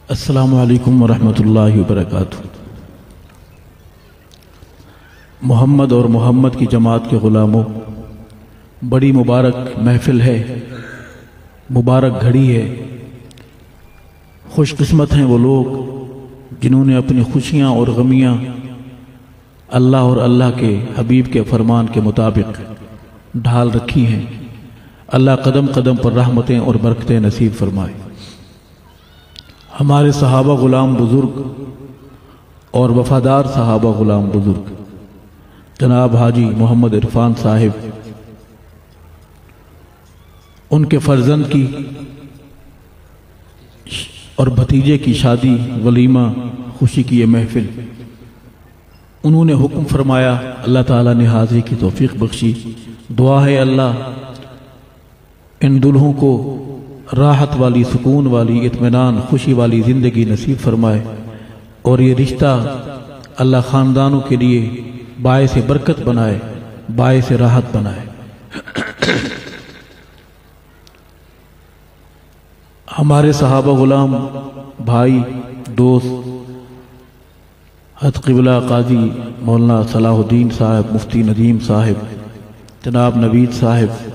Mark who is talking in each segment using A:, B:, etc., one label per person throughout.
A: السلام علیکم ورحمۃ اللہ وبرکاتہ۔ محمد اور محمد کی جماعت کے غلاموں، بڑی مبارک محفل ہے، مبارک گھڑی ہے۔ خوش قسمت ہیں وہ لوگ جنہوں نے اپنی خوشیاں اور غمیاں اللہ اور اللہ کے حبیب کے فرمان کے مطابق ڈھال رکھی ہیں۔ اللہ قدم قدم پر رحمتیں اور برکتیں نصیب فرمائے۔ ہمارے صحابہ غلام بزرگ اور وفادار صحابہ غلام بزرگ جناب حاجی محمد عرفان صاحب، ان کے فرزند کی اور بھتیجے کی شادی ولیمہ خوشی کی یہ محفل، انہوں نے حکم فرمایا، اللہ تعالیٰ نے حاضری کی توفیق بخشی۔ دعا ہے اللہ ان دلہوں کو راحت والی، سکون والی، اطمینان، خوشی والی زندگی نصیب فرمائے، اور یہ رشتہ اللہ خاندانوں کے لیے باعث برکت بنائے، باعث راحت بنائے۔ ہمارے صحابہ غلام بھائی دوست حضرت قبلہ قاضی مولانا صلاح الدین صاحب، مفتی ندیم صاحب، جناب نوید صاحب،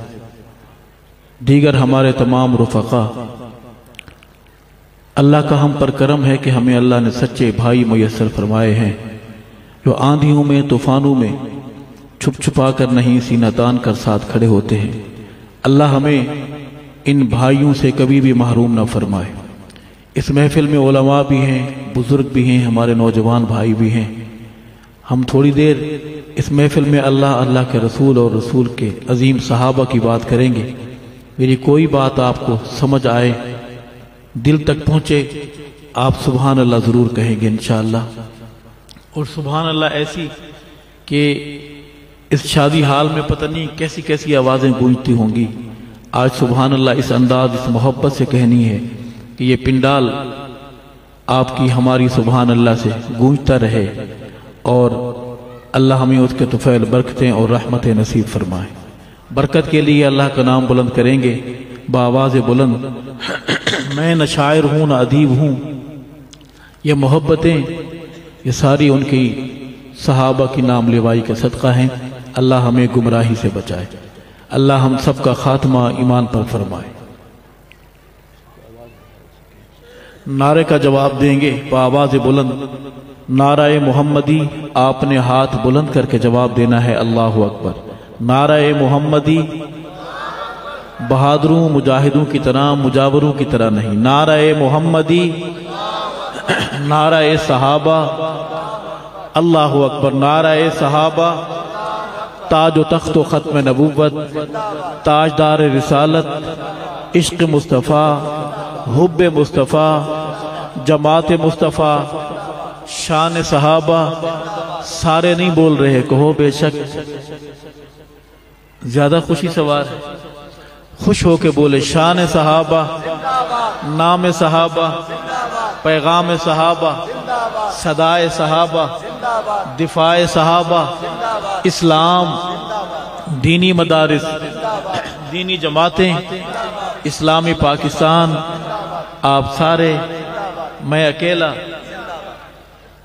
A: دیگر ہمارے تمام رفقا، اللہ کا ہم پر کرم ہے کہ ہمیں اللہ نے سچے بھائی میسر فرمائے ہیں، جو آندھیوں میں، طوفانوں میں چھپ چھپا کر نہیں، سینہ تان کر ساتھ کھڑے ہوتے ہیں۔ اللہ ہمیں ان بھائیوں سے کبھی بھی محروم نہ فرمائے۔ اس محفل میں علماء بھی ہیں، بزرگ بھی ہیں، ہمارے نوجوان بھائی بھی ہیں۔ ہم تھوڑی دیر اس محفل میں اللہ کے رسول اور رسول کے عظیم صحابہ کی بات کریں گے۔ میری کوئی بات آپ کو سمجھ آئے، دل تک پہنچے، آپ سبحان اللہ ضرور کہیں گے انشاءاللہ۔ اور سبحان اللہ ایسی کہ اس شادی حال میں پتہ نہیں کیسی کیسی آوازیں گونجتی ہوں گی۔ آج سبحان اللہ اس انداز، اس محبت سے کہنی ہے کہ یہ پنڈال آپ کی ہماری سبحان اللہ سے گونجتا رہے، اور اللہ ہمیں اس کے طفیل برکتیں اور رحمتیں نصیب فرمائے۔ برکت کے لیے اللہ کا نام بلند کریں گے بآواز بلند۔ میں نہ شاعر ہوں نہ ادیب ہوں، یہ محبتیں یہ ساری ان کی صحابہ کی نام لیوائی کے صدقہ ہیں۔ اللہ ہمیں گمراہی سے بچائے، اللہ ہم سب کا خاتمہ ایمان پر فرمائے۔ نعرے کا جواب دیں گے بآواز بلند، نعرہ محمدی، آپ نے ہاتھ بلند کر کے جواب دینا ہے، اللہ اکبر۔ نعرہ محمدی، بہادروں مجاہدوں کی طرح، مجاوروں کی طرح نہیں، نعرہ محمدی، نعرہ صحابہ، اللہ اکبر، نعرہ صحابہ، تاج و تخت و ختم نبوت، تاجدار رسالت، عشق مصطفیٰ، حب مصطفیٰ، جماعت مصطفیٰ، شان صحابہ۔ سارے نہیں بول رہے، کہو بے شک زیادہ خوشی سوار ہے، خوش ہو کے بولے، شان صحابہ، نام صحابہ، پیغام صحابہ، صدائے صحابہ، دفاع صحابہ، اسلام، دینی مدارس، دینی جماعتیں، اسلامی پاکستان، آپ سارے، میں اکیلا۔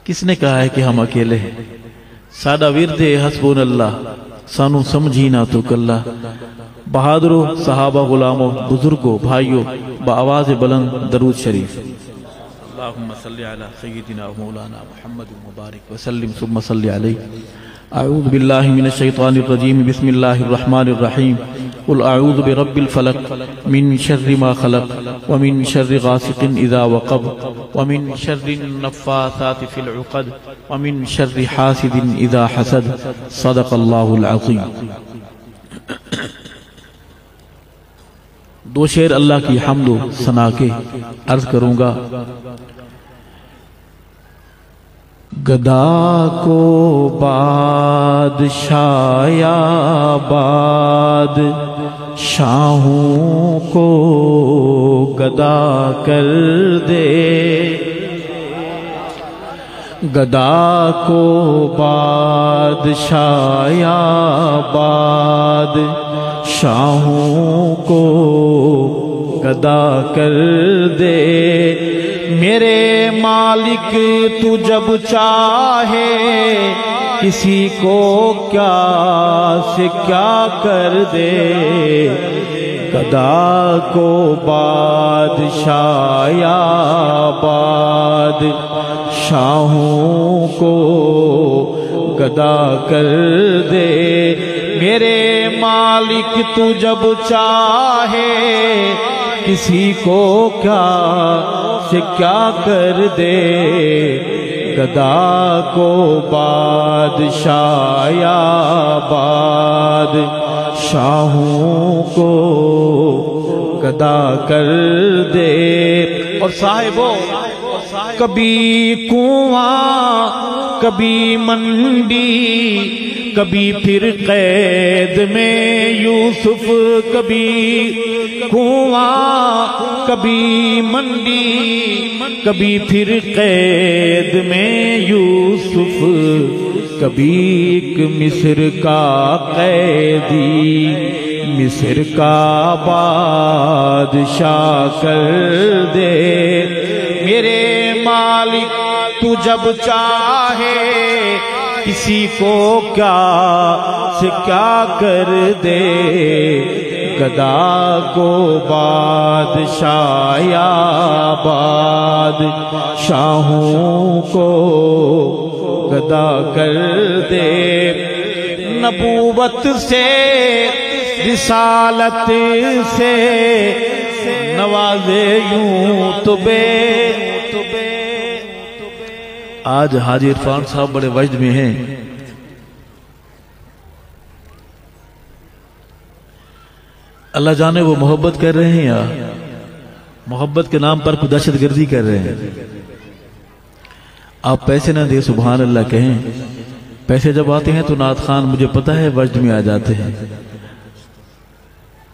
A: کس نے کہا ہے کہ ہم اکیلے ہیں؟ سادہ ورد حسبون اللہ، سانو سمجھی نہ تو کلہ۔ بہادروں، صحابہ غلاموں، بزرگوں، بھائیوں، بآواز بلند درود شریف۔ اللہم صلی علی سیدنا و مولانا محمد مبارک وسلم ثم صلی علیہ۔ اعوذ باللہ من الشیطان الرجیم، بسم اللہ الرحمن الرحیم۔ قل اعوذ برب الفلق من شر ما خلق ومن شر غاسق اذا وقب ومن شر النفاثات في العقد ومن شر حاسد اذا حسد، صدق اللہ العظیم۔ دو شعر اللہ کی حمد و ثنا کے عرض کروں گا۔ گدا کو بادشاہ باد شاہوں کو گدا کر دے، گدا کو بادشاہ باد شاہوں کو گدا کر دے، میرے مالک تو جب چاہے کسی کو کیا سے کیا کر دے گدا کو بادشاہ یا بادشاہوں کو گدا کر دے میرے مالک تو جب چاہے کسی کو کیا سے کیا کر دے گدا کو بادشاہ یا بادشاہوں کو گدا کر دے اور صاحبو کبھی کنواں کبھی منڈی کبھی پھر قید میں یوسف کبھی کنواں کبھی منڈی کبھی پھر قید میں یوسف کبھی ایک مصر کا قیدی مصر کا بادشاہ کر دے میرے مالک تو جب چاہے کسی کو کیا سے کیا کر دے گدا کو بادشاہ یا بادشاہوں کو گدا کر دے نبوت سے رسالت سے نوازے یوں تو بے آج حاجی عرفان صاحب بڑے وجد میں ہیں اللہ جانے وہ محبت کر رہے ہیں یا محبت کے نام پر کوئی دہشت گردی کر رہے ہیں آپ پیسے نہ دے سبحان اللہ کہیں پیسے جب آتے ہیں تو نعت خان مجھے پتہ ہے وجد میں آ جاتے ہیں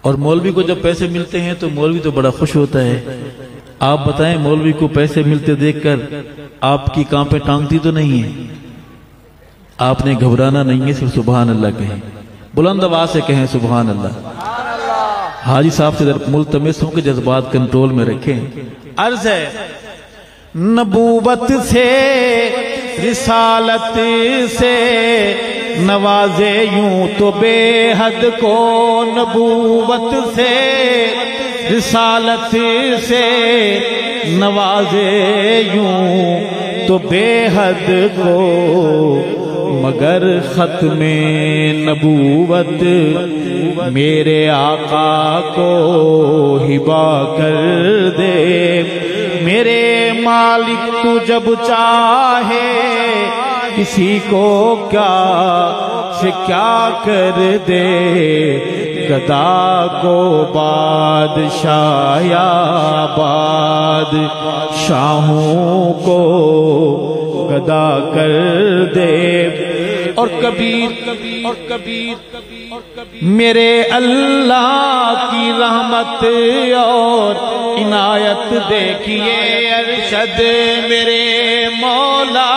A: اور مولوی کو جب پیسے ملتے ہیں تو مولوی تو بڑا خوش ہوتا ہے آپ بتائیں مولوی کو پیسے ملتے دیکھ کر آپ کی کانپیں ٹانگتی تو نہیں ہیں آپ نے گھبرانا نہیں ہے صرف سبحان اللہ کہیں بلند آواز سے کہیں سبحان اللہ حاجی صاحب سے ملتمس ہوں کہ جذبات کنٹرول میں رکھیں عرض ہے نبوت سے رسالت سے نوازے یوں تو بے حد کو نبوت سے رسالت سے نوازے یوں تو بے حد کو مگر ختم نبوت میرے آقا کو ہبا کر دے میرے مالک تو جب چاہے کسی کو کیا سے کیا کر دے گدا کو بادشاہ یا بادشاہوں کو گدا کر دے اور کبیر میرے اللہ کی رحمت اور عنایت دیکھیے ارشد میرے مولا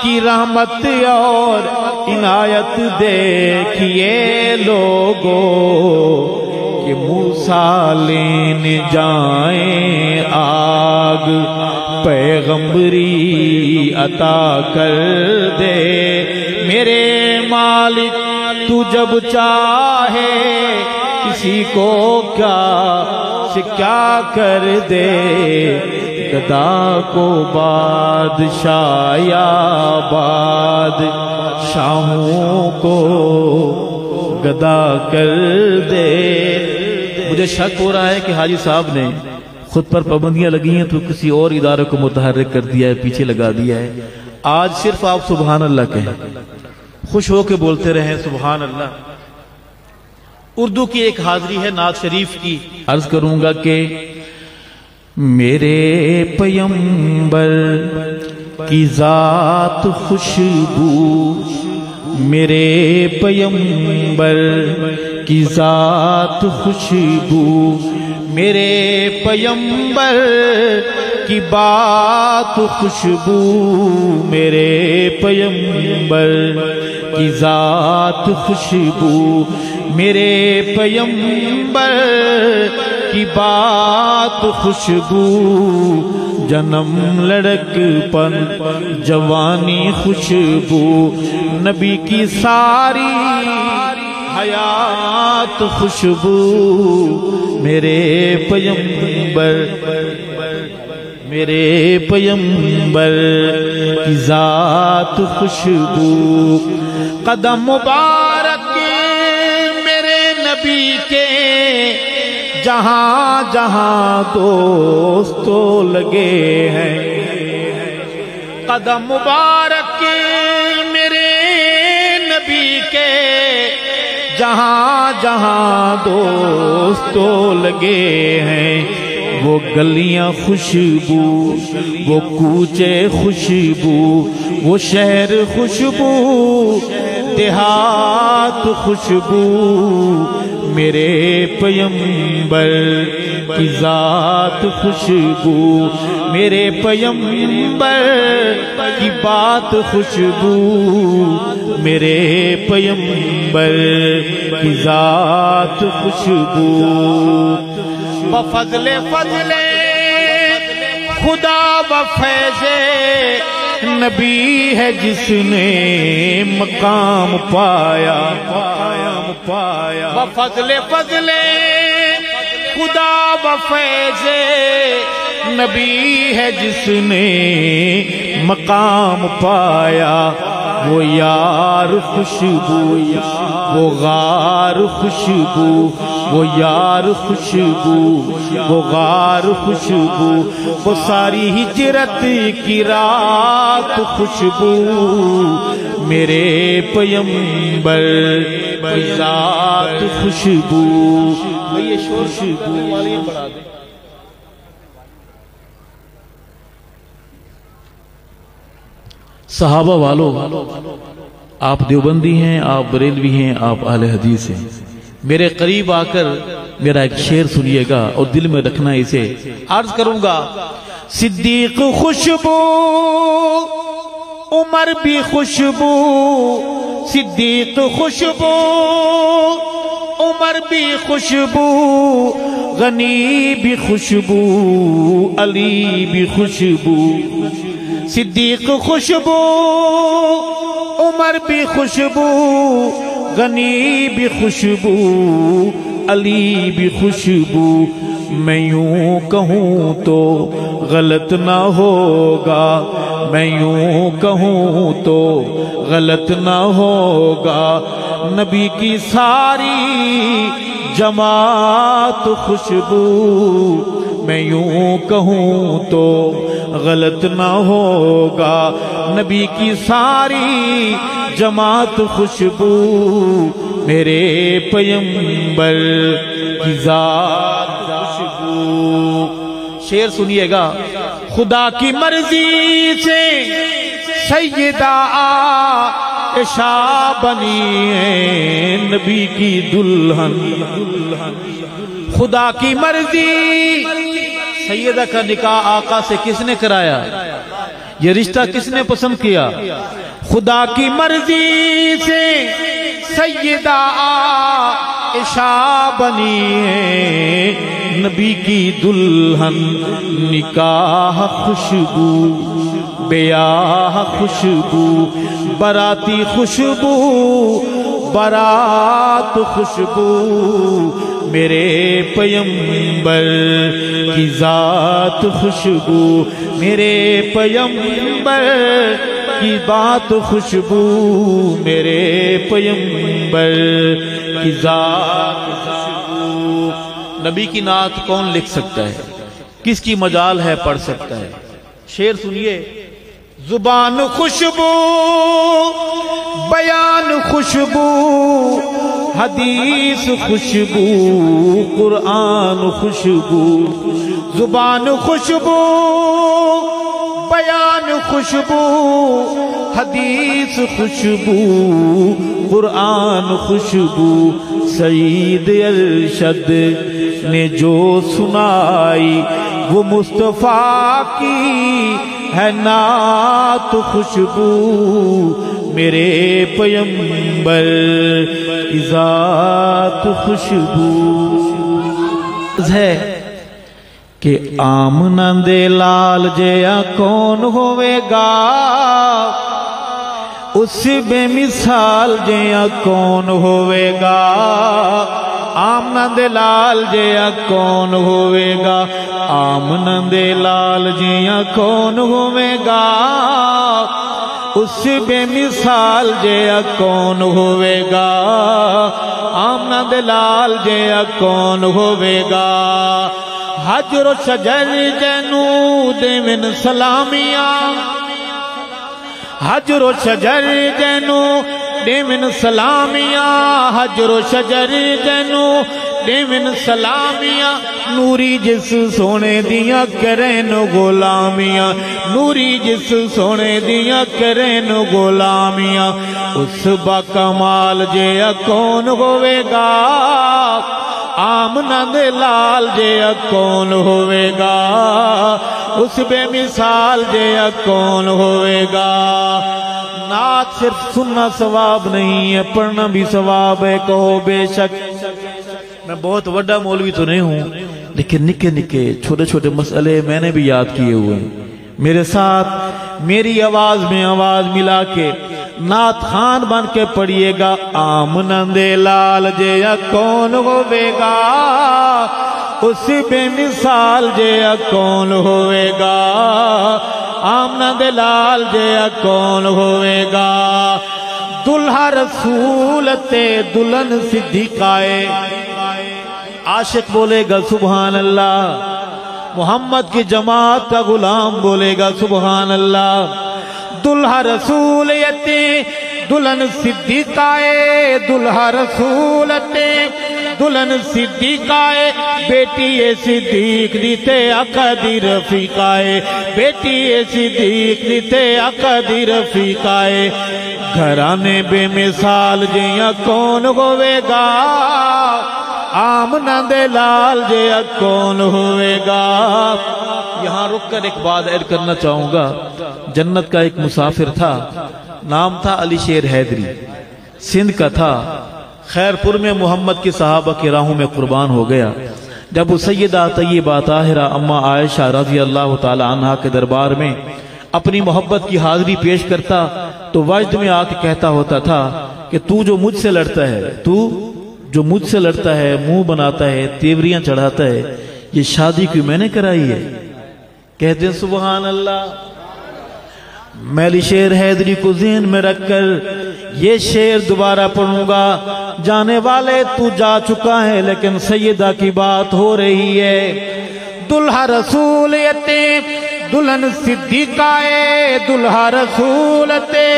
A: کی رحمت اور عنایت دیکھیے لوگوں کہ موسیٰ لینے جائیں آگ پیغمبری عطا کر دے میرے مالک تو جب چاہے کسی کو کیا سے کیا کر دے گدا کو بادشاہ یا بادشاہوں کو گدا کر دے مجھے شک ہو رہا ہے کہ حاجی صاحب نے خود پر پابندیاں لگی ہیں تو کسی اور ادارے کو متحرک کر دیا ہے پیچھے لگا دیا ہے آج صرف آپ سبحان اللہ کہیں خوش ہو کے بولتے رہیں سبحان اللہ اردو کی ایک حاضری ہے نعت شریف کی عرض کروں گا کہ میرے پیمبر کی ذات خوشبو میرے پیمبر کی ذات خوشبو میرے پیمبر کی بات خوشبو میرے پیمبر کی ذات خوشبو میرے پیمبر کی بات خوشبو جنم لڑک پن جوانی خوشبو نبی کی ساری حیات خوشبو میرے پیمبر کی ذات خوشبو قدم مبارک میرے نبی کے جہاں جہاں دوستوں لگے ہیں قدم مبارک میرے نبی کے جہاں جہاں دوستوں لگے ہیں وہ گلیاں خوشبو وہ کوچے خوشبو وہ شہر خوشبو دیہات خوشبو میرے پیمبر کی ذات خوشبو میرے پیمبر کی بات خوشبو میرے پیمبر کی ذات خوشبو بفضل خدا بفیض نبی ہے جس نے مقام پایا بفضل خدا بفیض نبی ہے جس نے مقام پایا وہ یار خوشبو وہ غار خوشبو وہ یار خوشبو وہ غار خوشبو وہ ساری ہجرت کی رات خوشبو میرے پیمبر کی ذات خوشبو یہ خوشبو صحابہ والو آپ دیوبندی ہیں آپ بریلوی ہیں آپ اہل حدیث ہیں میرے قریب آ کر میرا ایک شعر سنیے گا اور دل میں رکھنا اسے عرض کروں گا صدیق خوشبو عمر بھی خوشبو صدیق خوشبو عمر بھی خوشبو غنی بھی خوشبو علی بھی خوشبو صدیق خوشبو عمر بھی خوشبو غنی بھی خوشبو علی بھی خوشبو میں یوں کہوں تو غلط نہ ہوگا میں یوں کہوں تو غلط نہ ہوگا نبی کی ساری جماعت خوشبو میں یوں کہوں تو غلط نہ ہوگا نبی کی ساری جماعت خوشبو میرے پیمبر کی ذات خوشبو شعر سنیے گا خدا کی مرضی سے سیدہ عائشہ بنی ہے نبی کی دلہن خدا کی مرضی سیدہ کا نکاح آقا سے کس نے کرایا یہ رشتہ کس نے پسند کیا خدا کی مرضی سے سیدہ عائشہ بنی ہے نبی کی دلہن نکاح خوشبو بیاہ خوشبو براتی خوشبو برات خوشبو میرے پیمبر کی ذات خوشبو میرے پیمبر کی بات خوشبو میرے پیمبر کی ذات خوشبو نبی کی نعت کون لکھ سکتا ہے کس کی مجال ہے پڑھ سکتا ہے شعر سنیے زبان خوشبو بیان خوشبو حدیث خوشبو قرآن خوشبو زبان خوشبو بیان خوشبو حدیث خوشبو قرآن خوشبو سعید ارشد نے جو سنائی وہ مصطفیٰ کی ہے نعت خوشبو میرے پیمبر کی ذات خوشبو ہے کہ آمنا دے لال جیا کون ہوئے گا، اس بے مثال جیا کون ہوئے گا، آمنا دے لال جیا کون ہوئے گا، آمنا دے لال جیا کون ہوئے گا، اس بے مثال جیا کون ہوئے گا، آمنا دے لال جیا کون ہوئے گا۔ حجر و شجر جنو دیون سلامیاں، حجر و شجر جنو دیون سلامیاں، حجر و شجر جنو دیون سلامیاں، نوری جس سونے دیاں کرین غلامیاں، نوری جس سونے دیاں کرین غلامیاں، اس با کمال جیا کون ہوئے گا، آمنا دے لال جیا کون ہوئے گا، اس بے مثال جیا کون ہوئے گا۔ نعت صرف سننا ثواب نہیں ہے، پڑھنا بھی ثواب ہے، کہو بے شک۔ میں بہت وڈا مولوی تو نہیں ہوں، لیکن نکے نکے چھوٹے چھوٹے مسئلے میں نے بھی یاد کیے ہوئے ہیں۔ میرے ساتھ میری آواز میں آواز ملا کے نعت خان بن کے پڑھیے گا، آمنا دے لال جیا کون ہوئے گا، اس بے مثال جیا کون ہوئے گا، آمنا دے لال جیا کون ہوئے گا۔ دلہا رسول تے دلہن صدیقائے، عاشق بولے گا سبحان اللہ، محمد کی جماعت کا غلام بولے گا سبحان اللہ۔ دلہا رسول تے دلہن صدیقائے، دلہا رسول تے دلہن صدیقائے، بیٹی صدیق دیتے عقدی رفیقائے، بیٹی صدیق دیتے عقدی رفیقائے، گھرانے بے مثال جیا کون ہوئے گا، آمنا دے لال جیا کون ہوئے گا۔ یہاں رک کر ایک بات ایڈ کرنا چاہوں گا، جنت کا ایک مسافر تھا، نام تھا علی شیر حیدری، سندھ کا تھا، خیر پور میں محمد کے صحابہ کی راہوں میں قربان ہو گیا۔ جب وہ سیدہ طیبہ طاہرہ اما عائشہ رضی اللہ تعالی عنہا کے دربار میں اپنی محبت کی حاضری پیش کرتا تو وجد میں آ کے کہتا ہوتا تھا کہ تو جو مجھ سے لڑتا ہے، تو جو مجھ سے لڑتا ہے، منہ بناتا ہے، تیوریاں چڑھاتا ہے، یہ شادی کیوں میں نے کرائی ہے؟ کہتے ہیں سبحان اللہ۔ میں علی شیر حیدری کو ذہن میں رکھ کر یہ شعر دوبارہ پڑھوں گا، جانے والے تو جا چکا ہے لیکن سیدہ کی بات ہو رہی ہے۔ دلہا رسول تے دلہن صدیقائے، دلہا رسول تے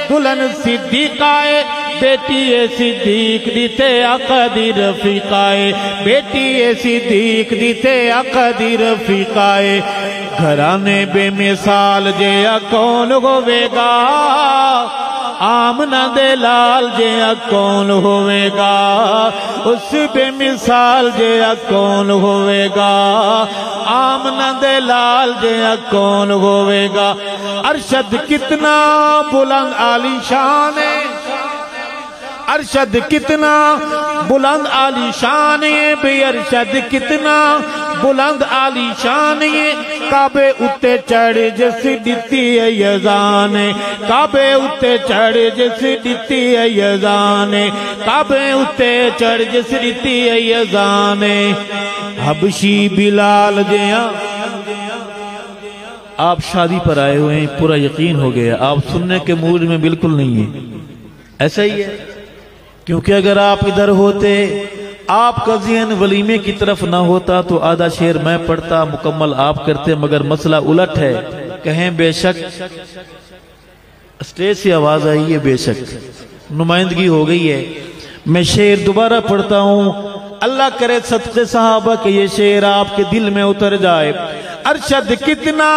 A: دلہن صدیقائے، بیٹی صدیق دیتے عقدی رفیقائے، بیٹی صدیق دیتے عقدی رفیقائے، گھرانے بے مثال جیا کون ہوئے گا، آمنا دے لال جیا کون ہوئے گا، اس بے مثال جیا کون ہوئے گا، آمنا دے لال جیا کون ہوئے گا۔ ارشد کتنا بلند عالی شان ہے، ارشد کتنا بلند عالی شان ہے، بے ارشد کتنا بلند عالی شان ہے، کعبے اتے چڑھ جس دیتی ہے یزان، کعبے اتے چڑھ جس دیتی ہے یزان، کعبے اتے چڑھ جس دیتی ہے یزان۔ حبشی بلال جیا، آپ شادی پر آئے ہوئے ہیں، پورا یقین ہو گیا آپ سننے کے موڈ میں بالکل نہیں ہیں، ایسا ہی ہے، کیونکہ اگر آپ ادھر ہوتے، آپ کا ذہن ولیمے کی طرف نہ ہوتا تو آدھا شعر میں پڑھتا، مکمل آپ کرتے، مگر مسئلہ الٹ ہے۔ کہیں بے شک، اسٹیج سے آواز آئی ہے بے شک، نمائندگی ہو گئی ہے۔ میں شعر دوبارہ پڑھتا ہوں، اللہ کرے صدقے صحابہ کہ یہ شعر آپ کے دل میں اتر جائے۔ ارشد کتنا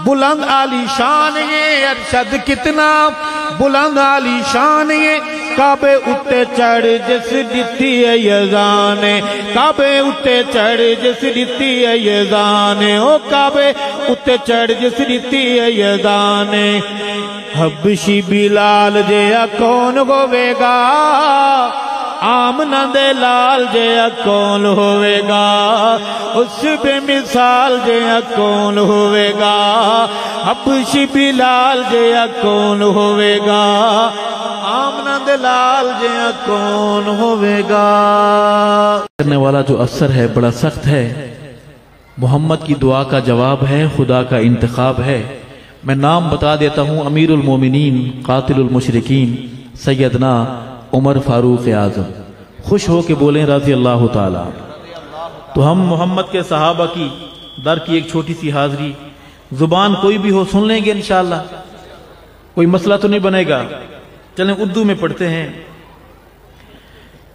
A: بلند عالی شان ہے، ارشد کتنا بلند عالی شان ہے، کعبے اتے چڑھ جس دیتی ہے یزان، کعبے اتے چڑھ جس دیتی ہے یزان، او کعبے اتے چڑھ جس دیتی ہے یزان۔ حبشی بلال جیا کون ہوئے گا، آمنہ دے لال جیا کون ہوئے گا اس بے مثال جیا کون ہوئے گا حبشی بلال جیا کون ہوئے گا آمنہ دے لال جیا کون ہوئے گا کرنے والا جو اثر ہے بڑا سخت ہے محمد کی دعا کا جواب ہے خدا کا انتخاب ہے میں نام بتا دیتا ہوں امیر المومنین قاتل المشرکین سیدنا عمر فاروق اعظم خوش ہو کے بولیں رضی اللہ تعالی تو ہم محمد کے صحابہ کی در کی ایک چھوٹی سی حاضری زبان کوئی بھی ہو سن لیں گے انشاءاللہ کوئی مسئلہ تو نہیں بنے گا چلیں اردو میں پڑھتے ہیں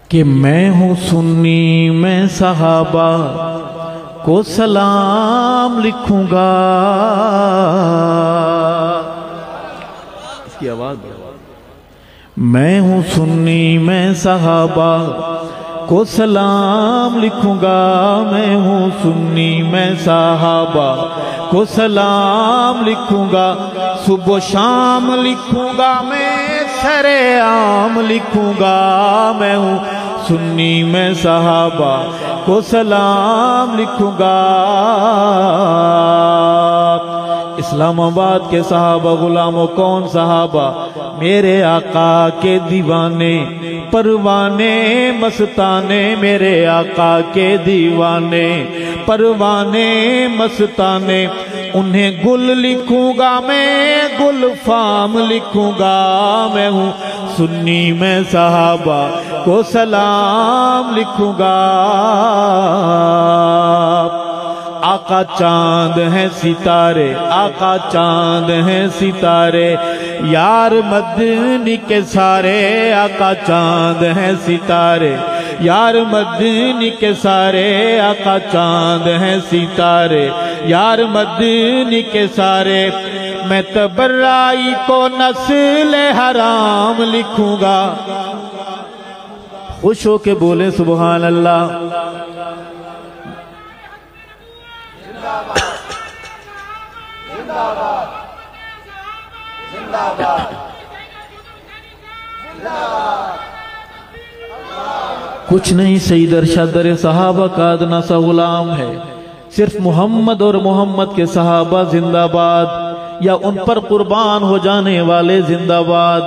A: کہ میں ہوں سنی میں صحابہ کو سلام لکھوں گا اس کی آواز میں ہوں سنی میں صحابہ کو سلام لکھوں گا میں ہوں سنی میں صحابہ کو سلام لکھوں گا صبح و شام لکھوں گا میں سر عام لکھوں گا میں ہوں سنی میں صحابہ کو سلام لکھوں گا اسلام آباد کے صحابہ غلاموں کون صحابہ میرے آقا کے دیوانے پروانے مستانے میرے آقا کے دیوانے پروانے مستانے انہیں گل لکھوں گا میں گل فام لکھوں گا میں ہوں سنی میں صحابہ کو سلام لکھوں گا آقا چاند ہیں ستارے آقا چاند ہیں ستارے یار مدنی کے سارے آقا چاند ہیں ستارے یار مدنی کے سارے آقا چاند ہیں ستارے یار مدنی کے سارے میں تبرائی کو نسل حرام لکھوں گا خوش ہو کے بولیں سبحان اللہ کچھ نہیں سید ارشد در صحابہ کا ادنا سا غلام ہے صرف محمد اور محمد کے صحابہ زندہ باد یا ان پر قربان ہو جانے والے زندہ باد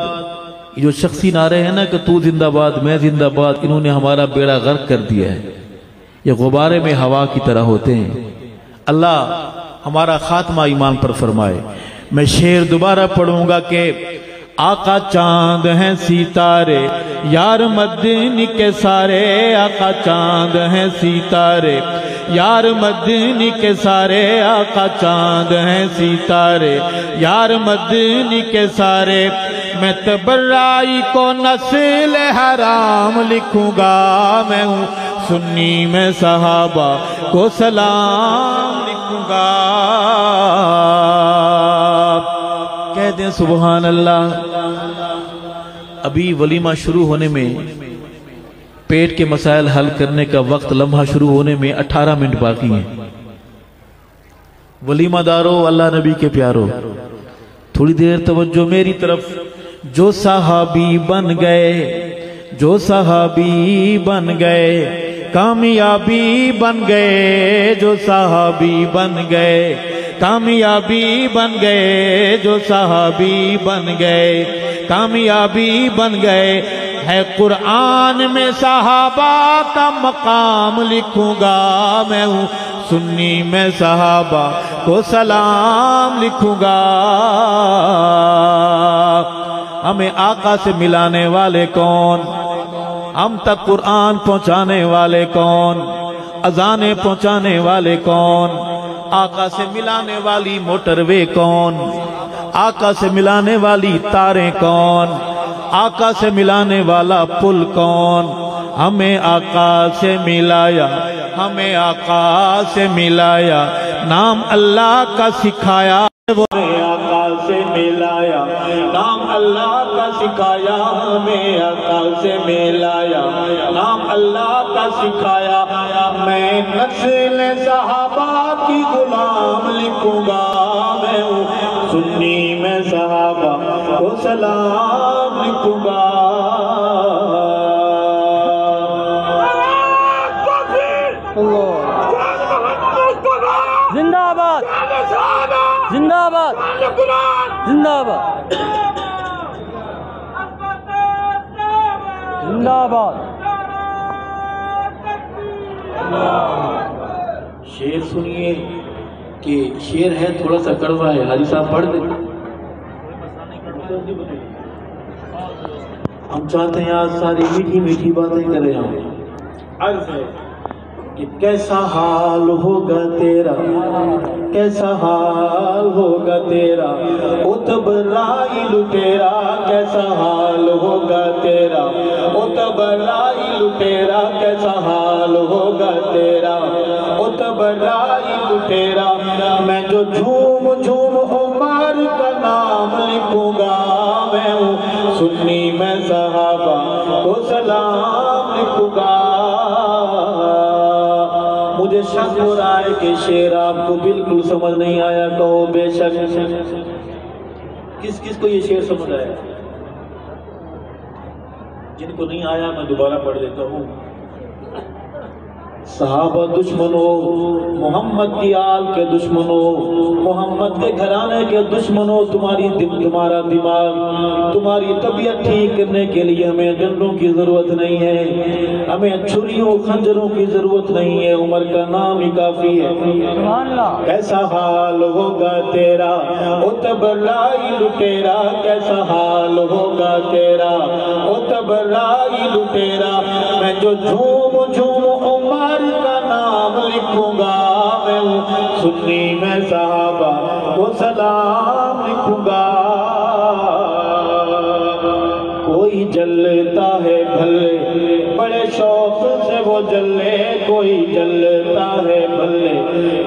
A: جو شخصی نعرے ہیں نا کہ تو زندہ باد میں زندہ باد انہوں نے ہمارا بیڑا غرق کر دیا ہے یہ غبارے میں ہوا کی طرح ہوتے ہیں اللہ ہمارا خاتمہ ایمان پر فرمائے میں شعر دوبارہ پڑھوں گا کہ آقا چاند ہیں ستارے یار مدنی کے سارے آقا چاند ہیں ستارے یار مدنی کے سارے آقا چاند ہیں ستارے یار مدنی کے سارے میں تبرائی کو نسل حرام لکھوں گا میں ہوں سنی میں صحابہ کو سلام لکھوں گا کہہ دیں سبحان اللہ ابھی ولیمہ شروع ہونے میں پیٹ کے مسائل حل کرنے کا وقت لمحہ شروع ہونے میں 18 منٹ باقی ہیں ولیمہ دارو اللہ نبی کے پیارو تھوڑی دیر توجہ میری طرف جو صحابی بن گئے جو صحابی بن گئے کامیابی بن گئے جو صحابی بن گئے کامیابی بن گئے جو صحابی بن گئے کامیابی بن گئے ہے قرآن میں صحابہ کا مقام لکھوں گا میں ہوں سنی میں صحابہ کو سلام لکھوں گا ہمیں آقا سے ملانے والے کون ہم تک قرآن پہنچانے والے کون اذانیں پہنچانے والے کون آقا سے ملانے والی موٹر وے کون آقا سے ملانے والی تاریں کون آقا سے ملانے والا پل کون ہمیں آقا سے ملایا ہمیں آقا سے ملایا نام اللہ کا سکھایا وہ آقا سے ملایا نام اللہ کا سکھایا ہمیں آقا سے ملایا نام اللہ کا سکھایا میں نسل صحابہ کی غلام لکھوں گا میں ہوں سنی میں صحابہ کو سلام لکھوں گا
B: زندہ باد زندہ باد زندہ باد.
A: شعر سنیے کہ شعر ہے تھوڑا سا کڑوا ہے، حاجی صاحب پڑھ دیں. ہم چاہتے ہیں آج ساری میٹھی میٹھی باتیں کریں. ہم عرض ہے کہ کیسا حال ہوگا تیرا، کیسا حال ہوگا تیرا اتبرائی لٹیرا، کیسا حال ہوگا تیرا اتبرائی لٹیرا، کیسا حال ہوگا تیرا اتبرائی لٹیرا. میں جو جھوم جھوم عمر کا نام لکھوں گا، میں ہوں سنی میں صحابہ کو سلام لکھوں گا. مجھے شک ہو رہا ہے کہ شعر آپ کو بالکل سمجھ نہیں آیا. کہو بے شک. کس کس کو یہ شعر سمجھ آیا؟ جن کو نہیں آیا میں دوبارہ پڑھ دیتا ہوں. صحابہ دشمنوں، محمد کی آل کے دشمنوں، محمد کے گھرانے کے دشمنوں، تمہارا دماغ، تمہاری طبیعت ٹھیک کرنے کے لیے ہمیں ڈنڈوں کی ضرورت نہیں ہے، ہمیں چھریوں خنجروں کی ضرورت نہیں ہے، عمر کا نام ہی کافی ہے. کیسا حال ہوگا تیرا اتبرائی لٹیرا، کیسا حال ہوگا تیرا اتبرائی لٹیرا. میں جو جھوم جھوم عمر کا نام لکھوں گا، میں ہوں سنی میں صحابہ کو سلام لکھوں گا. کوئی جلتا ہے بھلے بڑے شوق سے وہ جلے، کوئی جلتا ہے بھلے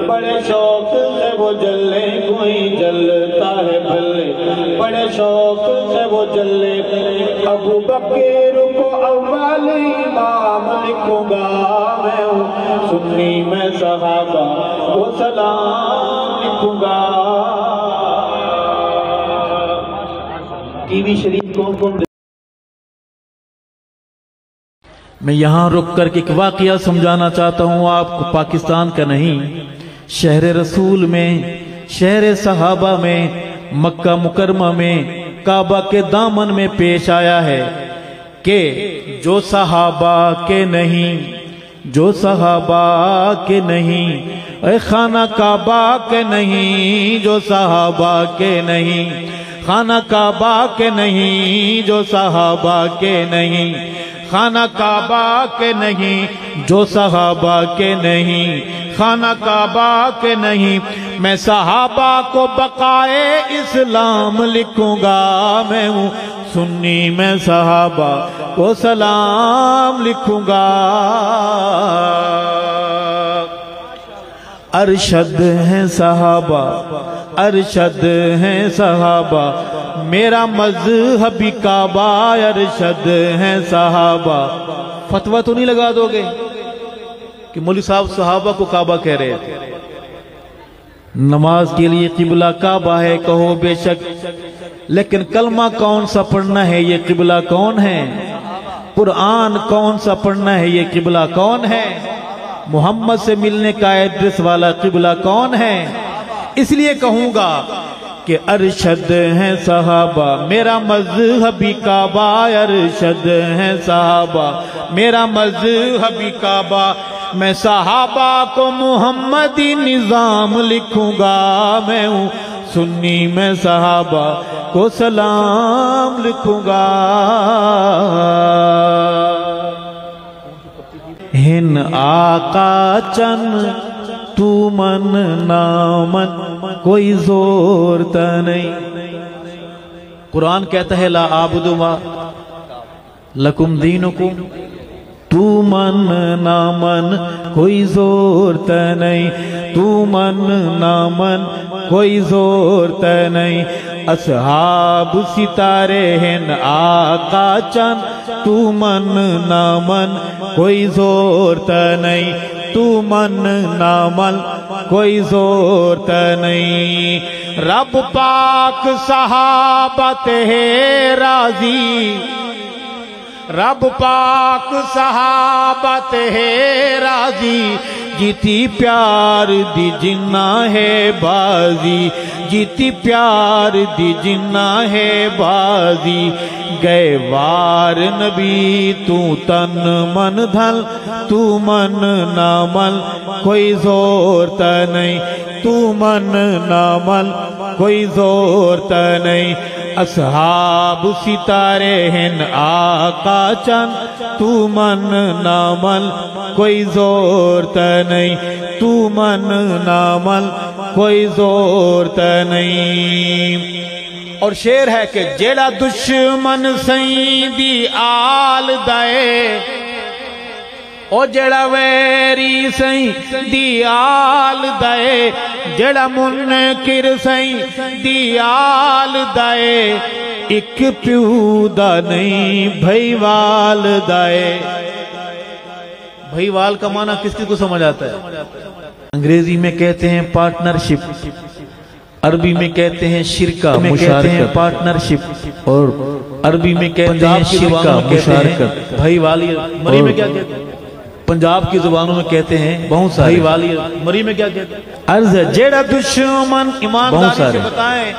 A: بڑے شوق سے وہ جلے، کوئی جلتا ہے بھلے بڑے شوق سے وہ جلے. ابو بکر کو اول امام لکھوں گا، میں ہوں سنی میں صحابہ کو سلام لکھوں گا. ٹی وی شریف کون کون؟ میں یہاں رک کر کے ایک واقعہ سمجھانا چاہتا ہوں آپ کو، پاکستان کا نہیں، شہر رسول میں، شہر صحابہ میں، مکہ مکرمہ میں، کعبہ کے دامن میں پیش آیا ہے کہ جو صحابہ کے نہیں، جو صحابہ کے نہیں، اے خانہ کعبہ کے نہیں، جو صحابہ کے نہیں، خانہ کعبہ کے نہیں، جو صحابہ کے نہیں، خانہ کعبہ کے نہیں، جو صحابہ کے نہیں، خانہ کعبہ کے نہیں. میں صحابہ کو بقائے اسلام لکھوں گا، میں ہوں سنی میں صحابہ کو سلام لکھوں گا. ارشد ہیں صحابہ، ارشد ہیں صحابہ، میرا مذہبی کعبہ، ارشد ہیں صحابہ. فتویٰ تو نہیں لگا دو گے کہ مولوی صاحب صحابہ کو کعبہ کہہ رہے تھے؟ نماز کے لیے قبلہ کعبہ ہے، کہو بے شک، لیکن کلمہ کون سا پڑھنا ہے یہ قبلہ کون ہے؟ قرآن کون سا پڑھنا ہے یہ قبلہ کون ہے؟ محمد سے ملنے کا ایڈریس والا قبلہ کون ہے؟ اس لیے کہوں گا کہ ارشد ہیں صحابہ، میرا مذہبی کعبہ، ارشد ہیں صحابہ، میرا مذہبی کعبہ. میں صحابہ کو محمدی نظام لکھوں گا، میں ہوں سنی میں صحابہ کو سلام لکھوں گا. ہن آقا چن تو من نامن کوئی زور تا نہیں. قرآن کہتا ہے لا عابد ما لکم دینکم، تو من نامن کوئی زور تا نہیں، تو من نامن کوئی زور تا نہیں. اصحاب ستارے ہیں آقا چند، تو من نامن کوئی زور تا نہیں، تو من نامن کوئی زور تا نہیں. رب پاک صحابت ہے راضی، رب پاک صحابت ہے راضی، جیتی پیار دی جنہ ہے بازی جیتی پیار دی جنہ ہے بازی گئے وار نبی تو تن من دھل تو من نہ مل کوئی زور تا نہیں تو من نہ مل کوئی زور تا نہیں اصحاب ستارے ہیں آقا چند تو من نہ مل کوئی زور تا نہیں تو من نہ مل کوئی زور تا نہیں اور شعر ہے کہ جیڑا دشمن سائیں دی آل دائے او جیڑا ویری سائیں دی آل دائے جیڑا منکر سائیں دی آل دائے ایک پیو دا نہیں بھائی وال دائے بھائی وال کا معنی کس کو سمجھ آتا ہے انگریزی میں کہتے ہیں پارٹنرشپ عربی میں کہتے ہیں شرکہ مشارکت پارٹنرشپ اور عربی میں کہتے ہیں شرکہ مشارکت بھائی والی مری میں کیا کہتے ہیں پنجاب کی زبانوں میں کہتے ہیں بہت سارے بھائی والی مری میں کیا کہتے ہیں عرض جیڑا دشمن ایمانداری سے بتائیں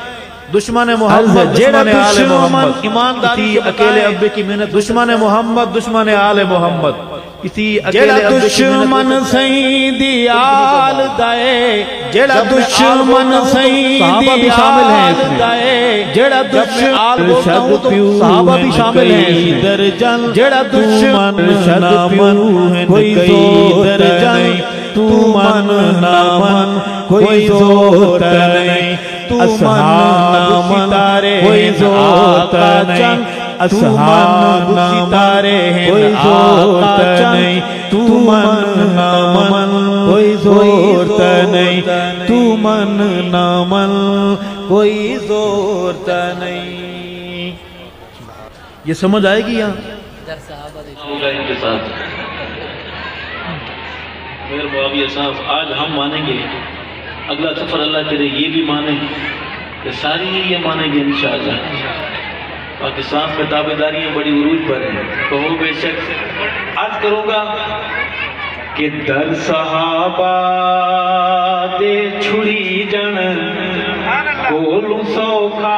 A: دشمن محمد دشمن آل محمد ایمانداری سے اکیلے ابے کی محنت دشمن محمد دشمن آل محمد کسی اکیلے دشمن سائیں دی آل دائے جیڑا دشمن سائیں دی آل دائے جیڑا دشمن آل صحابہ بھی شامل ہیں درجن جیڑا دشمن نامن کوئی زور نہیں تو من نامن کوئی زور نہیں اصحاب ستارے کوئی زور نہیں اصحاب ستارے کوئی زور نہیں تو من نامن کوئی زور نہیں تو من نامن کوئی زور نہیں یہ سمجھ آئے گی یہاں
C: ہوگا ان کے ساتھ میر معاویہ صاحب آج ہم مانیں گے اگلا سفر اللہ کرے یہ بھی مانیں کہ ساری یہ مانیں گے انشاءاللہ پاکستان میں تابعداریاں بڑی عروج پر ہیں کہو بے شک عرض کروں گا کہ در صحابہ دے چھڑی جن کولوں سوکھا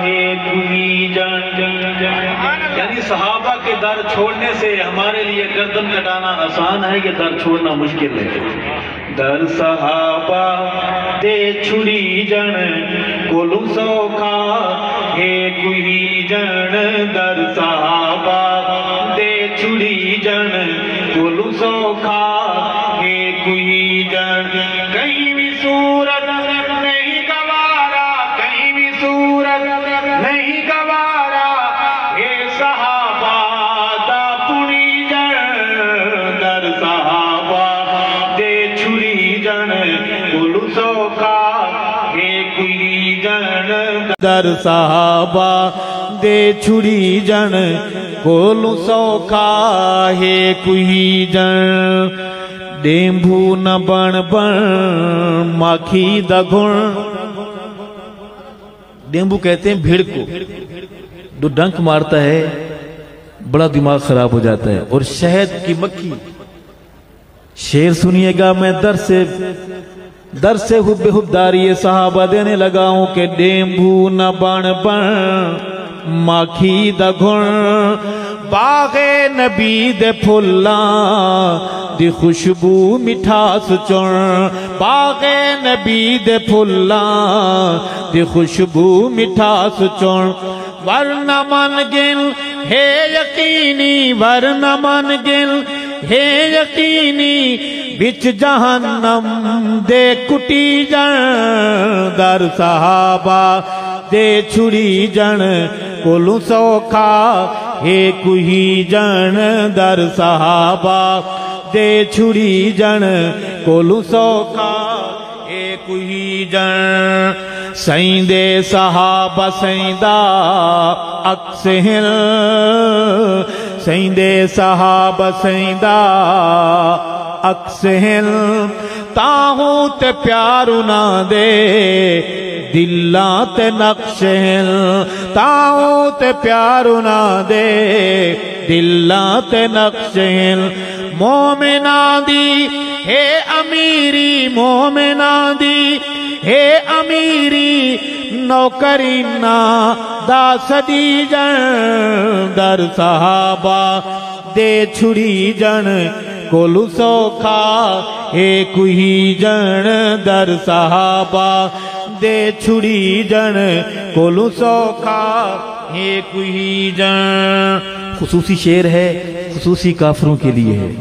C: ہے کوئی جن یعنی صحابہ کے در چھوڑنے سے ہمارے لیے گردن کٹانا آسان ہے یہ در چھوڑنا مشکل ہے در صحابہ دے چھڑی جن کولوں سوکھا ہے کوئی جن در صحابہ دے چھڑی جن کولوں سوکھا ہے کوئی جن کہیں بھی صورت نہیں گوارا کہیں بھی صورت نہیں گوارا ہے صحابہ دا پڑی جن در صحابہ دے چھڑی جن کولوں سوکھا ہے کوئی جن
A: در صحابہ دے چھڑی جن کولوں سوکھا ہے کوئی جن ڈیمبو نہ بن بن ماکھی دا گھن ڈیمبو کہتے ہیں بھیڑ کو جو ڈنک مارتا ہے بڑا دماغ خراب ہو جاتا ہے اور شہد کی مکھی شعر سنیے گا میں در سے حبداری صحابہ دینے لگا ہوں کہ ڈیمبو نہ بن بن ماکھی دا گھن باغ نبی دے پھلاں دی خوشبو مٹھاس چون باغ نبی دے پھلاں دی خوشبو مٹھاس چون ورنہ من گل ہے یقینی ورنہ من گل ہے یقینی بچ جہنم دے کٹی جن در صحابہ دے چھڑی جن کولوں سوکھا ہے کوئی جن در صحابہ دے چھڑی جن کولوں سوکھا ہے کوئی جن سائیں دے صحابہ سائیں دا اکس ہل سائیں دے صحابہ سائیں دا اکس ہل تاہوں تے پیارو نہ دے دلاں تے نقش ہل تاہوں تے پیارو نہ دے دلاں تے نقش ہل مومناں دی ہے امیری مومناں دی ہے امیری نوکرینا دا سدی جن در صحابہ دے چھڑی جن کولو سوکھا اے کوئی جن در صحابہ دے چھڑی جن کولو سوکھا اے کوئی جن. خصوصی شعر ہے، خصوصی کافروں کے لیے ہے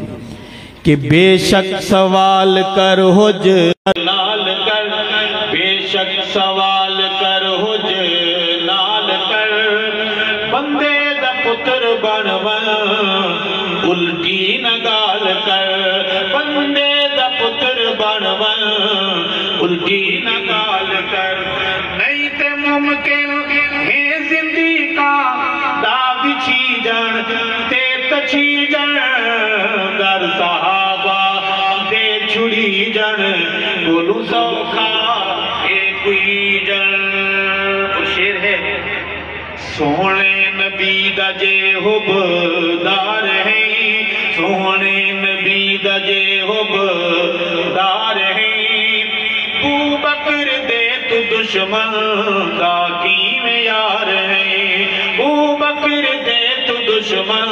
A: کہ بے شک سوال کر حج نال کر، بے شک سوال کر حج نال کر، بندے دا پتر بن ون الٹی نہ گال کر، بندے دا پتر بن ون الٹی نہ گال کر. نہیں تے ممکن ہے زندگی کا دا بچھی جن تے تچھی جن در صحابہ دے چھڑی جن کولو سوکھا اے کوئی جن. اور شعر ہے سونے نبی دا جے حبدار ہیں، سونے نبی دا جے حبدار ہیں، ابو بکر دے تو دشمن دا کی میں یار ہیں، ابو بکر دے تو دشمن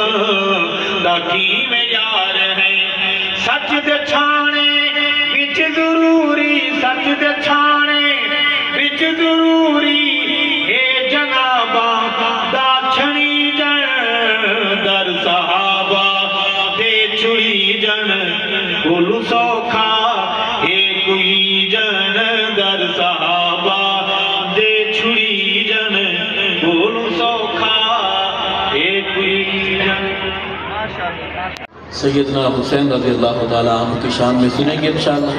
A: دا کی میں یار ہیں. سچ دے چھانے وچ ضروری، سچ دے چھانے وچ ضروری اے جنابا دا چھڑی جن در صحابہ دے چھڑی جن کولو سوکھا اے کوئی جن در صحابہ دے چھڑی جن کولو سوکھا اے کوئی جن. سیدنا حسین رضی اللہ تعالیٰ عنہ کی شان میں سنیں گے انشاءاللہ.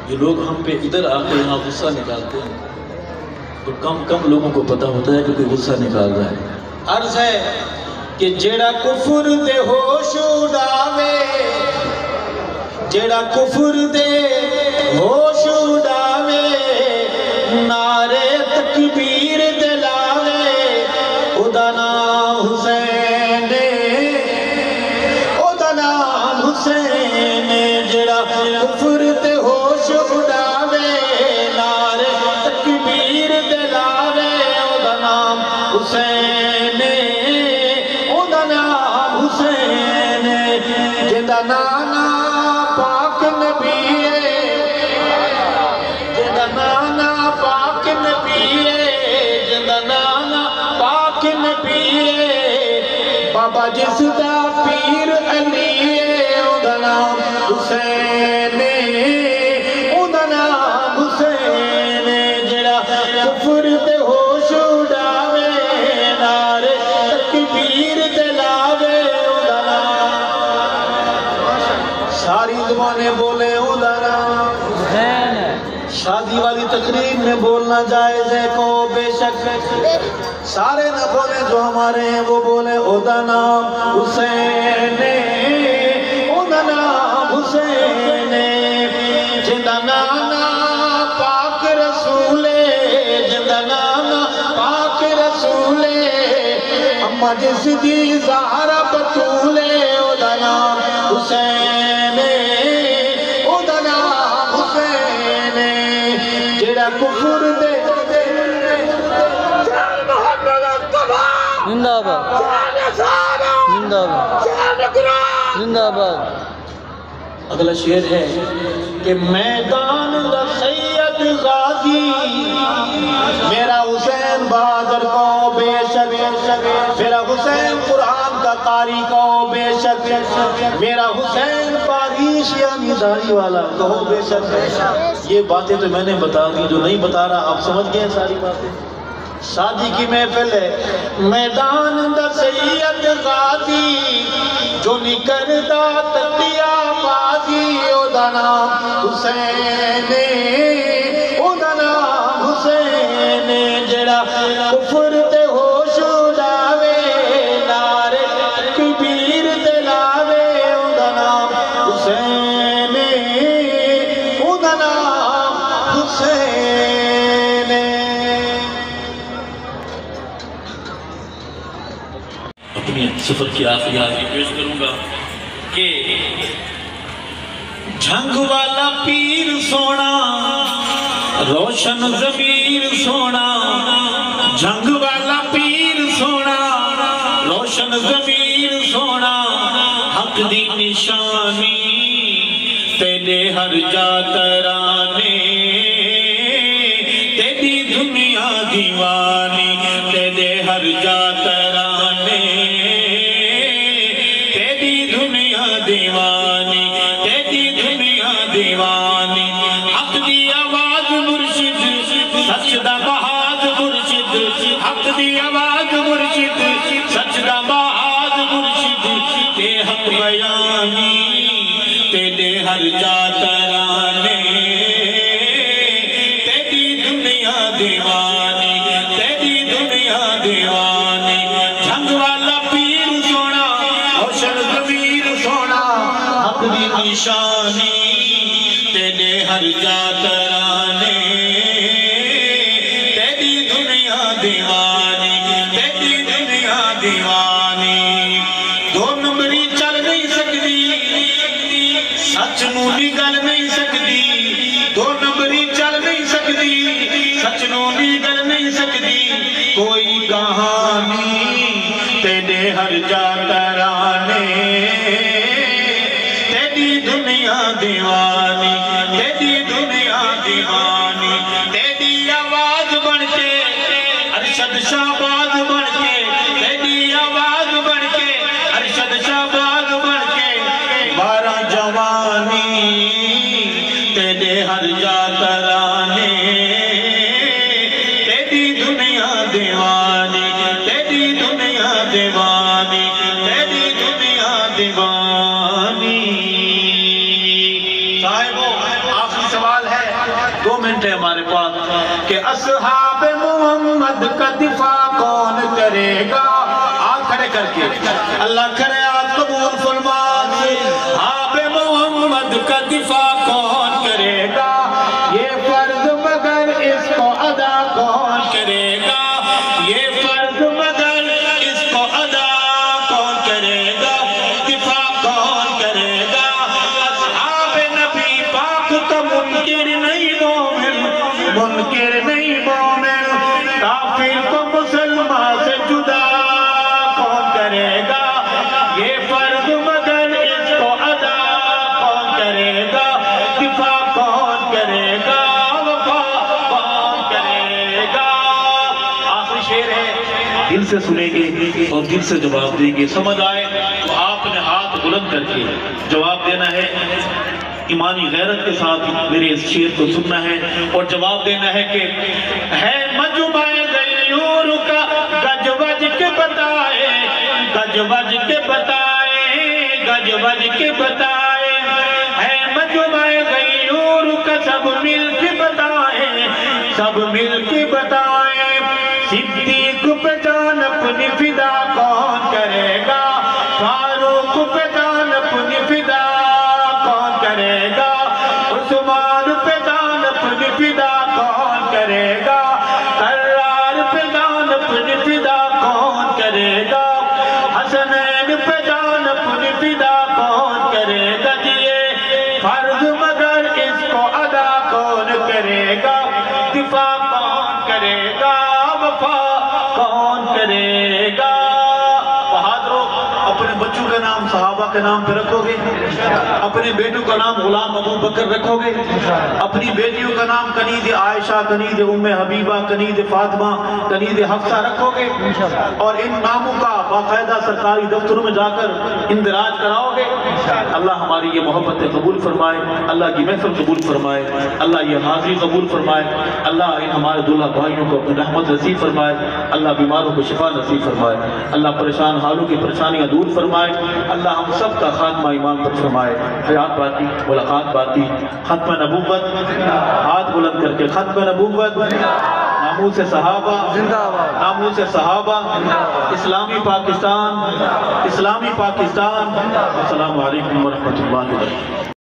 A: یہ لوگ ہم پہ ادھر آ کے یہاں غصہ نکالتے ہیں تو کم لوگوں کو پتا ہوتا ہے کہ کوئی غصہ نکال رہا ہے. عرض ہے کہ جیڑا کفر دے ہوش اڑاوے، جیڑا کفر دے ہوش اڑاوے، نعرے تکبیر دلاوے، او دا نام حسین، او دا نام حسین. جڑا کفر تے ہوش اڑاوے، نعرے تکبیر دلاوے، او دا نام حسین، او دا نام حسین. جدا نانا پاک نبی ہے، جدا نانا پاک نبی ہے، جدا نانا پاک نبی ہے، بابا جس دا پیر علی ہے، او دا نام حسین، او دا نام حسین. جڑا کفر تے ہوش اڑاوے، نعرے تکبیر دلاوے، او دا نام. ساری زبانیں بولے او دا نام حسین. شادی والی تقریب میں بولنا جائز ہے کو بے شک، سارے نہ بولے جو ہمارے ہیں وہ بولے او دا نام حسین، او دا نام حسین. جدا نانا پاک رسولے، جدا نانا پاک رسولے، اما جس دی زہرا بطولے، او دا نام حسین، او دا نام حسین. جڑا کفر دے
B: زندہ باد، زندہ باد، زندہ باد.
A: اگلا شعر ہے کہ میدان دا سید غازی، میرا حسین بہادر کو بے شک، میرا حسین قرآن کا قاری کو بے شک، میرا حسین پاریش یعنی داڑھی والا کہو بے شک. یہ باتیں تو میں نے بتا دی، جو نہیں بتا رہا آپ سمجھ گئے ہیں ساری باتیں. شادی کی محفل ہے، میدان دا سید غازی، جو نہیں کردا تکیا بازی، او دا نام حسین، او دا نام حسین. جڑا کفر تے ہوش اڑاوے، نعرے تکبیر دلاوے، او دا نام حسین، او دا نام حسین.
C: سفر کی آخری حاضری پیش کروں گا کہ جھنگ والا پیر سونا روشن ضمیر سونا، جھنگ والا پیر سونا روشن ضمیر سونا، حق دی نشانی تیرے ہر جا ترانے، تیری دنیا دیوانی تیرے ہر جا ترانے، تیری دنیا دیوانی تیری دنیا دیوانی، حق دی آواز مرشد سچ دا بہاد مرشد، حق دی آواز مرشد سچ دا بہاد مرشد، تے حق بیانی تیرے ہر جا ترانے، تیری دنیا دیوانی تیری دنیا دیوانی، جھنگ والا پیر سونا روشن ضمیر سونا، حق دی نشانی تیرے ہر جا ترانے، تیری دنیا دیوانی تیری دنیا دیوانی، دو نمبری چل نہیں سکتی سچ نو نگل نہیں سکتی، دو نمبری چل نہیں سکتی سچ نو نگل نہیں سکتی، کوئی کہانی تیرے ہر جا ترانے، تیری دنیا دیوانی تیری دنیا دیوانی، تیری آواز بن کے ارشد شہباز بن کے، تیری آواز بن کے ارشد شہباز بن کے، بارہ جوانی تیرے ہر جا ترانے، تیری دنیا دیوانی تیری دنیا دیوانی تیری دنیا دیوانی۔ صاحبو آخری سوال ہے، 2 منٹ ہے ہمارے پاس، کہ اصحاب محمد کا دفاع کون کرے گا؟ آنکھ کھڑے کر کے اللہ کرے آپ قبول فرما، اصحاب محمد کا دفاع کون کرے گا؟ یہ فرض مگر اس کو ادا کون کرے گا؟ یہ فرض مگر اس کو ادا کون کرے گا؟ دفاع کون کرے گا؟ اصحاب نبی پاک کا منکر نہیں مومن، منکر نہیں مومن، کافر کو مسلمان سے جدا کون کرے گا؟ یہ فرض مگر اس کو ادا کون کرے گا؟ دفاع کون کرے گا؟ وفا کون کرے گا؟ آخری شعر ہے، دل سے سنیں گے اور دل سے جواب دیں گے، سمجھ آئے تو آپ نے ہاتھ بلند کر کے جواب دینا ہے، ایمانی غیرت کے ساتھ میرے اس شعر کو سننا ہے اور جواب دینا ہے کہ ہے مجمع غیور کا گج وج کے بتائے، گج وج کے بتائے، گج وج کے بتائے، ہے مجمع غیور کا سب مل کے بتائے، سب مل کے بتائے، صدیق پہ جان اپنی فدا کون کرے گا؟ فاروق پہ جان اپنی فدا کون کرے گا؟ عثمان پہ جان اپنی فدا کون کرے گا؟ کرار پہ جان اپنی فدا کون کرے گا؟ حسنین پہ جان اپنی فدا کون کرے گا؟ یہ فرض مگر اس کو ادا کون کرے گا؟ دفاع کون کرے گا؟ وفا کون کرے گا؟ بہادروں اپنے بچوں کا نام صحابہ کے نام پہ رکھو گے، اپنے بیٹوں کا نام غلام ابو بکر رکھو گے، اپنی بیٹیوں کا نام کنیز عائشہ، کنیز ام حبیبہ، کنیز فاطمہ، کنیز حفصہ رکھو گے، اور ان ناموں کا باقاعدہ سرکاری دفتروں میں جا کر اندراج کراؤ گے۔ اللہ ہماری یہ محبت قبول فرمائے، اللہ کی محفل قبول فرمائے، اللہ یہ حاضری قبول فرمائے، اللہ ان ہمارے دلہا بھائیوں کو اپنی رحمت نصیب فرمائے، اللہ بیماروں کو شفا نصیب فرمائے، اللہ پریشان حالوں کی پریشانیاں دور فرمائے، اللہ ہم سب کا خاتمہ ایمان پر فرمائے، حیات باقی ملاقات باقی، ختم نبوت، ہاتھ بلند کر کے ختم نبوت، ناموس صحابہ، ناموس صحابہ، اسلامی پاکستان، اسلامی پاکستان۔ السلام علیکم ورحمۃ اللہ وبرکاتہ۔